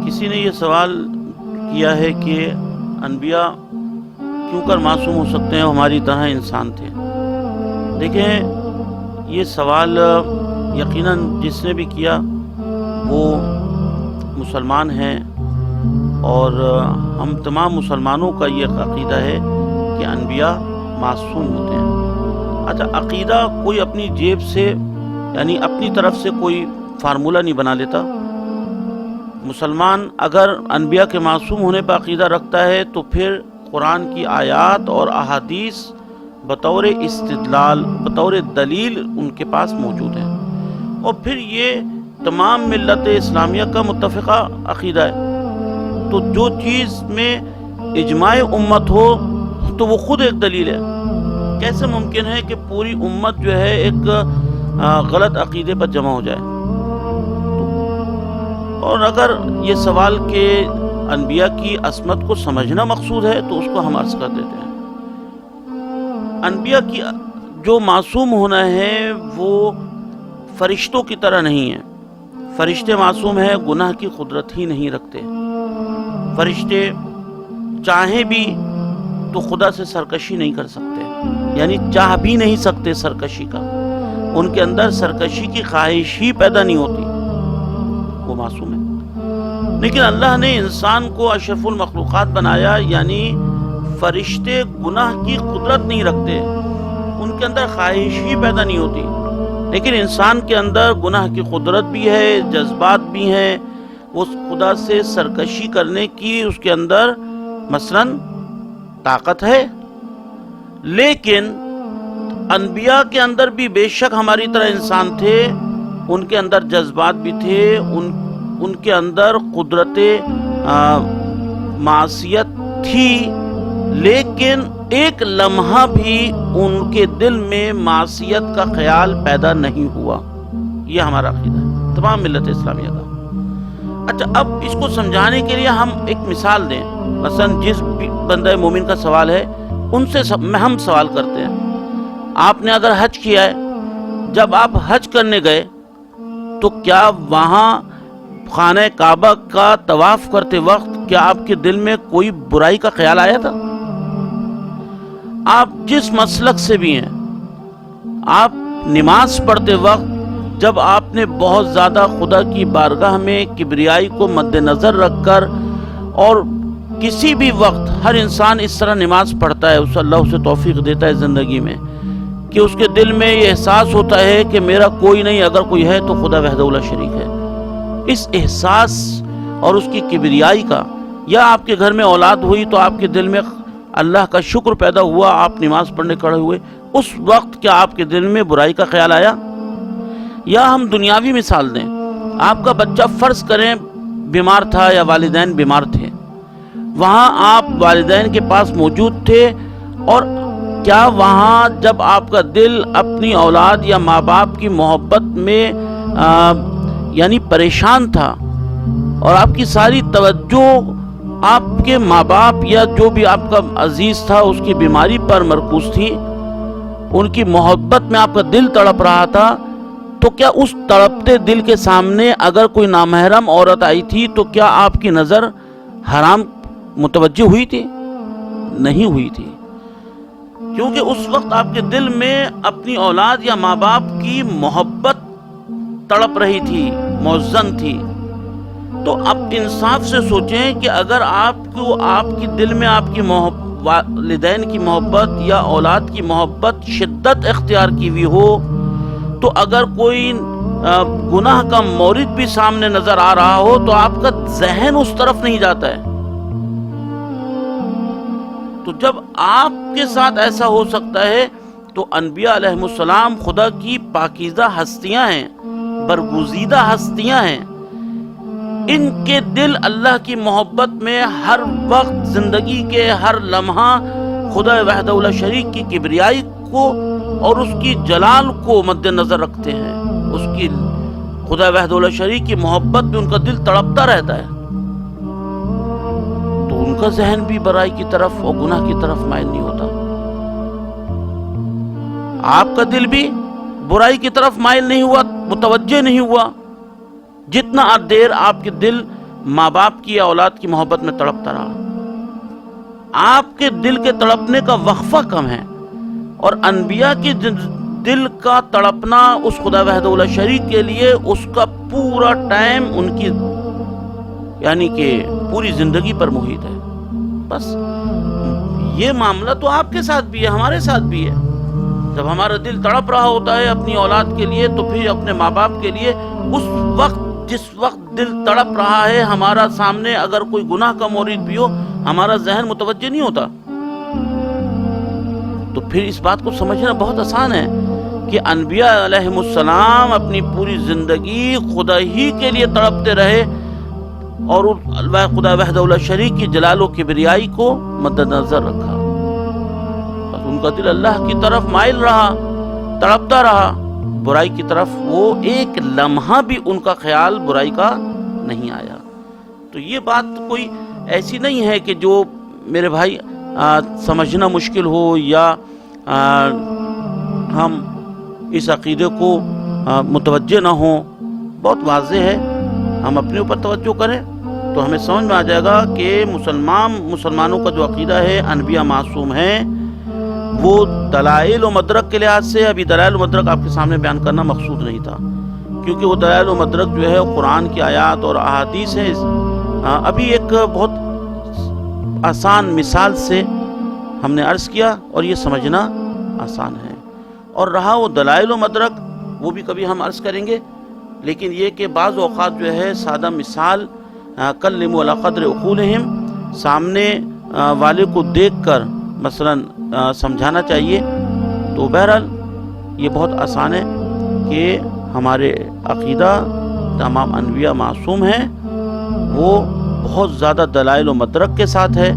کسی نے یہ سوال کیا ہے کہ انبیاء کیوں کر معصوم ہو سکتے ہیں، ہماری طرح انسان تھے۔ دیکھیں، یہ سوال یقیناً جس نے بھی کیا وہ مسلمان ہیں، اور ہم تمام مسلمانوں کا یہ عقیدہ ہے کہ انبیاء معصوم ہوتے ہیں۔ اچھا، عقیدہ کوئی اپنی جیب سے یعنی اپنی طرف سے کوئی فارمولہ نہیں بنا لیتا۔ مسلمان اگر انبیاء کے معصوم ہونے پر عقیدہ رکھتا ہے تو پھر قرآن کی آیات اور احادیث بطور استدلال، بطور دلیل ان کے پاس موجود ہیں، اور پھر یہ تمام ملت اسلامیہ کا متفقہ عقیدہ ہے۔ تو جو چیز میں اجماع امت ہو تو وہ خود ایک دلیل ہے۔ کیسے ممکن ہے کہ پوری امت جو ہے ایک غلط عقیدے پر جمع ہو جائے؟ اور اگر یہ سوال کہ انبیاء کی عصمت کو سمجھنا مقصود ہے تو اس کو ہم عرض کر دیتے ہیں۔ انبیاء کی جو معصوم ہونا ہے وہ فرشتوں کی طرح نہیں ہے۔ فرشتے معصوم ہیں، گناہ کی قدرت ہی نہیں رکھتے۔ فرشتے چاہیں بھی تو خدا سے سرکشی نہیں کر سکتے، یعنی چاہ بھی نہیں سکتے سرکشی کا، ان کے اندر سرکشی کی خواہش ہی پیدا نہیں ہوتی، وہ معصوم ہے۔ لیکن اللہ نے انسان کو اشرف المخلوقات بنایا، یعنی فرشتے گناہ کی قدرت نہیں رکھتے، ان کے اندر خواہش ہی پیدا نہیں ہوتی، لیکن انسان کے اندر گناہ کی قدرت بھی ہے، جذبات بھی ہیں، اس خدا سے سرکشی کرنے کی اس کے اندر مثلاً طاقت ہے۔ لیکن انبیاء کے اندر بھی بے شک ہماری طرح انسان تھے، ان کے اندر جذبات بھی تھے، ان کے اندر قدرت معصیت تھی، لیکن ایک لمحہ بھی ان کے دل میں معصیت کا خیال پیدا نہیں ہوا۔ یہ ہمارا عقیدہ ہے تمام ملت اسلامیہ کا۔ اچھا، اب اس کو سمجھانے کے لیے ہم ایک مثال دیں۔ مثلا جس بندہ مومن کا سوال ہے ان سے ہم سوال کرتے ہیں، آپ نے اگر حج کیا ہے، جب آپ حج کرنے گئے تو کیا وہاں خانہ کعبہ کا طواف کرتے وقت کیا آپ کے دل میں کوئی برائی کا خیال آیا تھا؟ آپ جس مسلک سے بھی ہیں، آپ نماز پڑھتے وقت جب آپ نے بہت زیادہ خدا کی بارگاہ میں کبریائی کو مد نظر رکھ کر، اور کسی بھی وقت ہر انسان اس طرح نماز پڑھتا ہے، اس اللہ اسے توفیق دیتا ہے زندگی میں کہ اس کے دل میں یہ احساس ہوتا ہے کہ میرا کوئی نہیں، اگر کوئی ہے تو خدا وحدہ لا شریک ہے۔ اس احساس اور اس کی کبریائی کا، یا آپ کے گھر میں اولاد ہوئی تو آپ کے دل میں اللہ کا شکر پیدا ہوا، آپ نماز پڑھنے کھڑے ہوئے، اس وقت کیا آپ کے دل میں برائی کا خیال آیا؟ یا ہم دنیاوی مثال دیں، آپ کا بچہ فرض کریں بیمار تھا یا والدین بیمار تھے، وہاں آپ والدین کے پاس موجود تھے، اور کیا وہاں جب آپ کا دل اپنی اولاد یا ماں باپ کی محبت میں یعنی پریشان تھا، اور آپ کی ساری توجہ آپ کے ماں باپ یا جو بھی آپ کا عزیز تھا اس کی بیماری پر مرکوز تھی، ان کی محبت میں آپ کا دل تڑپ رہا تھا، تو کیا اس تڑپتے دل کے سامنے اگر کوئی نامحرم عورت آئی تھی تو کیا آپ کی نظر حرام متوجہ ہوئی تھی؟ نہیں ہوئی تھی، کیونکہ اس وقت آپ کے دل میں اپنی اولاد یا ماں باپ کی محبت تڑپ رہی تھی، موزن تھی۔ تو اب انصاف سے سوچیں کہ اگر آپ کے دل میں آپ کی والدین کی محبت یا اولاد کی محبت شدت اختیار کی ہوئی ہو، تو اگر کوئی گناہ کا مورد بھی سامنے نظر آ رہا ہو تو آپ کا ذہن اس طرف نہیں جاتا ہے۔ تو جب آپ کے ساتھ ایسا ہو سکتا ہے تو انبیاء علیہ السلام خدا کی پاکیزہ ہستیاں ہیں، برگزیدہ ہستیاں ہیں، ان کے دل اللہ کی محبت میں ہر وقت زندگی کے ہر لمحہ خدا وحدہ لا شریک کی کبریائی کو اور اس کی جلال کو مد نظر رکھتے ہیں، اس کی خدا وحدہ لا شریک کی محبت میں ان کا دل تڑپتا رہتا ہے، تو ان کا ذہن بھی برائی کی طرف اور گناہ کی طرف مائل نہیں ہوتا۔ آپ کا دل بھی برائی کی طرف مائل نہیں ہوا، متوجہ نہیں ہوا، جتنا دیر آپ کے دل ماں باپ کی یا اولاد کی محبت میں تڑپتا رہا. آپ کے دل کے تڑپنے کا وقفہ کم ہے، اور انبیاء کے دل کا تڑپنا اس خدا وحدہ لا شریک کے لیے اس کا پورا ٹائم ان کی یعنی کہ پوری زندگی پر محیط ہے. بس یہ معاملہ تو آپ کے ساتھ بھی ہے، ہمارے ساتھ بھی ہے. جب ہمارا دل تڑپ رہا ہوتا ہے اپنی اولاد کے لیے تو پھر اپنے ماں باپ کے لیے اس وقت جس وقت دل تڑپ رہا ہے ہمارا سامنے اگر کوئی گناہ کا مورد بھی ہو ہمارا ذہن متوجہ نہیں ہوتا. تو پھر اس بات کو سمجھنا بہت آسان ہے کہ انبیاء علیہم السلام اپنی پوری زندگی خدا ہی کے لیے تڑپتے رہے اور خدا وحدہ لا شریک کی جلال و کبریائی کو مد نظر رکھا. ان کا دل اللہ کی طرف مائل رہا، تڑپتا رہا. برائی کی طرف وہ ایک لمحہ بھی ان کا خیال برائی کا نہیں آیا. تو یہ بات کوئی ایسی نہیں ہے کہ جو میرے بھائی سمجھنا مشکل ہو یا ہم اس عقیدے کو متوجہ نہ ہوں. بہت واضح ہے، ہم اپنے اوپر توجہ کریں تو ہمیں سمجھ میں آ جائے گا کہ مسلمانوں کا جو عقیدہ ہے انبیاء معصوم ہیں. وہ دلائل و مدرک کے لحاظ سے ابھی دلائل و مدرک آپ کے سامنے بیان کرنا مقصود نہیں تھا، کیونکہ وہ دلائل و مدرک جو ہے قرآن کی آیات اور احادیث ہے. ابھی ایک بہت آسان مثال سے ہم نے عرض کیا اور یہ سمجھنا آسان ہے. اور رہا وہ دلائل و مدرک، وہ بھی کبھی ہم عرض کریں گے. لیکن یہ کہ بعض اوقات جو ہے سادہ مثال کلموا علی قدر عقولہم، سامنے والے کو دیکھ کر مثلاً سمجھانا چاہیے. تو بہرحال یہ بہت آسان ہے کہ ہمارے عقیدہ تمام انبیاء معصوم ہیں، وہ بہت زیادہ دلائل و مدرک کے ساتھ ہے.